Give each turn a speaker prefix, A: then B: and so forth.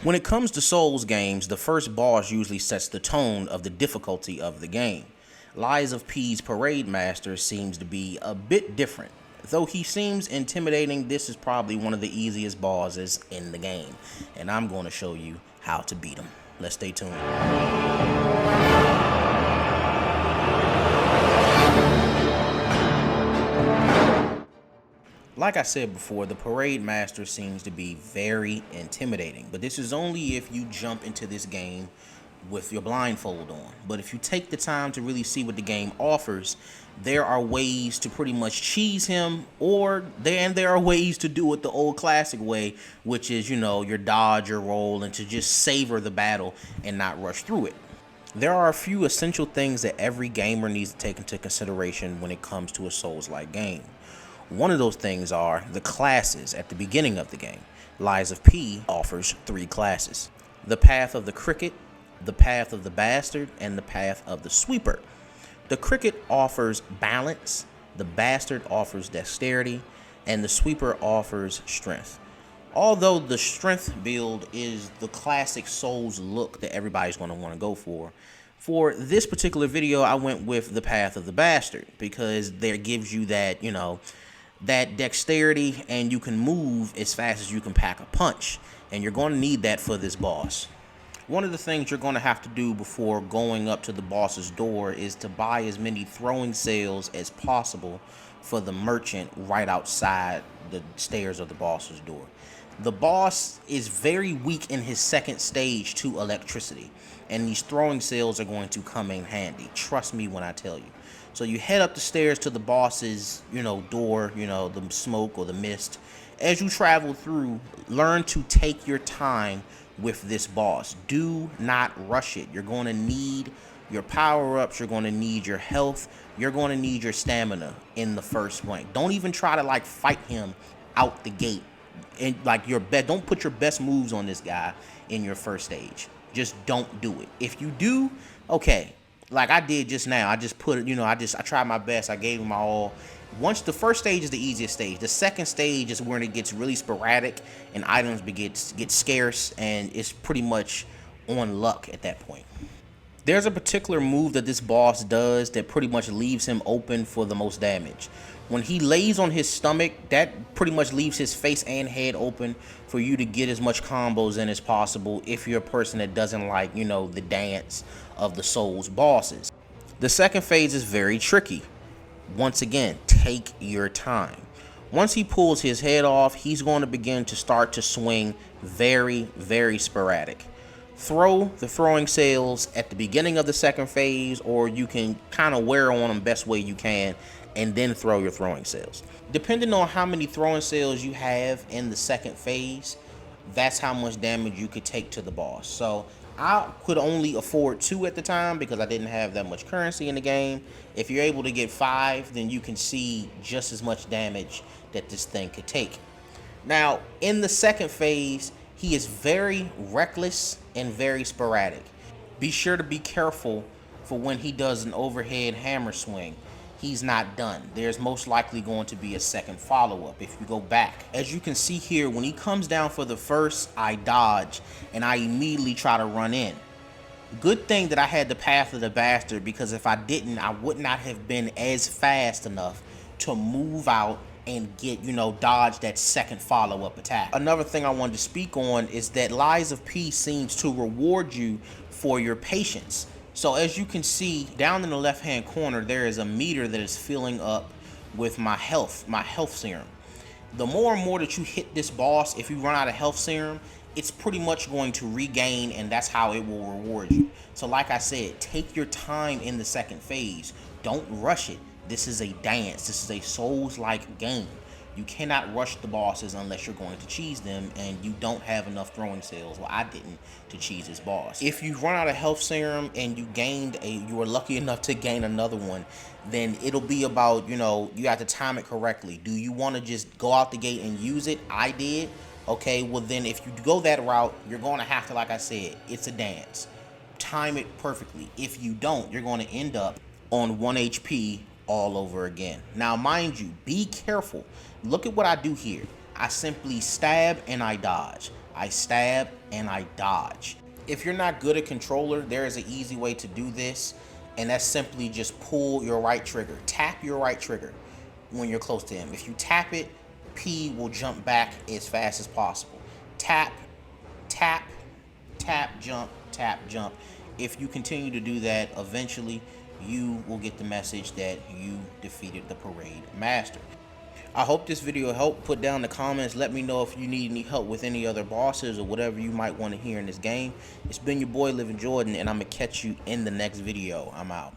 A: When it comes to Souls games, the first boss usually sets the tone of the difficulty of the game. Lies of P's Parade Master seems to be a bit different. Though he seems intimidating, this is probably one of the easiest bosses in the game, and I'm going to show you how to beat him. Let's stay tuned. Like I said before, the Parade Master seems to be very intimidating, but this is only if you jump into this game with your blindfold on. But if you take the time to really see what the game offers, there are ways to pretty much cheese him, or there are ways to do it the old classic way, which is, your dodge, your roll, and to just savor the battle and not rush through it. There are a few essential things that every gamer needs to take into consideration when it comes to a Souls-like game. One of those things are the classes at the beginning of the game. Lies of P offers 3 classes: the Path of the Cricket, the Path of the Bastard, and the Path of the Sweeper. The Cricket offers balance, the Bastard offers dexterity, and the Sweeper offers strength. Although the strength build is the classic Souls look that everybody's going to want to go for this particular video, I went with the Path of the Bastard because there gives you that, that dexterity, and you can move as fast as you can pack a punch, and you're going to need that for this boss. One of the things you're going to have to do before going up to the boss's door is to buy as many throwing cells as possible for the merchant right outside the stairs of the boss's door. The boss is very weak in his second stage to electricity, and these throwing cells are going to come in handy. Trust me when I tell you. So you head up the stairs to the boss's, door, the smoke or the mist. As you travel through, learn to take your time with this boss. Do not rush it. You're going to need your power-ups. You're going to need your health. You're going to need your stamina in the first rank. Don't even try to fight him out the gate. And don't put your best moves on this guy in your first stage. Just don't do it. If you do, okay. Like I did just now, I just put it, I tried my best. I gave him my all. Once the first stage is the easiest stage, the second stage is when it gets really sporadic and items get scarce, and it's pretty much on luck at that point. There's a particular move that this boss does that pretty much leaves him open for the most damage. When he lays on his stomach, that pretty much leaves his face and head open for you to get as much combos in as possible if you're a person that doesn't like, the dance of the Souls bosses. The second phase is very tricky. Once again, take your time. Once he pulls his head off, he's going to begin to start to swing very, very sporadic. Throw the throwing cells at the beginning of the second phase, or you can kind of wear on them best way you can, and then throw your throwing cells. Depending on how many throwing cells you have in the second phase, that's how much damage you could take to the boss. So I could only afford 2 at the time because I didn't have that much currency in the game. If you're able to get 5, then you can see just as much damage that this thing could take. Now, in the second phase, he is very reckless and very sporadic. Be sure to be careful for when he does an overhead hammer swing. He's not done. There's most likely going to be a second follow-up if you go back. As you can see here, when he comes down for the first, I dodge and I immediately try to run in. Good thing that I had the Path of the Bastard, because if I didn't, I would not have been as fast enough to move out and get, dodge that second follow-up attack. Another thing I wanted to speak on is that Lies of P seems to reward you for your patience. So as you can see down in the left hand corner, there is a meter that is filling up with my health serum. The more and more that you hit this boss, if you run out of health serum, it's pretty much going to regain, and that's how it will reward you. So like I said, take your time in the second phase. Don't rush it. This is a dance. This is a Souls-like game. You cannot rush the bosses unless you're going to cheese them, and you don't have enough throwing cells. Well, I didn't, to cheese this boss. If you run out of health serum and you were lucky enough to gain another one, then it'll be about, you have to time it correctly. Do you want to just go out the gate and use it? I did. Okay, well then if you go that route, you're going to have to, like I said, it's a dance. Time it perfectly. If you don't, you're going to end up on 1 HP all over again. Now, mind you, be careful. Look at what I do here. I simply stab and I dodge. I stab, and I dodge. If you're not good at controller, there is an easy way to do this, and that's simply just pull your right trigger. Tap your right trigger when you're close to him. If you tap it, P will jump back as fast as possible. Tap, tap, tap, jump, tap, jump. If you continue to do that, eventually you will get the message that you defeated the parade master. I hope this video helped. Put down in the comments, let me know if you need any help with any other bosses or whatever you might want to hear in this game. It's been your boy Living Jordan, and I'm gonna catch you in the next video. I'm out.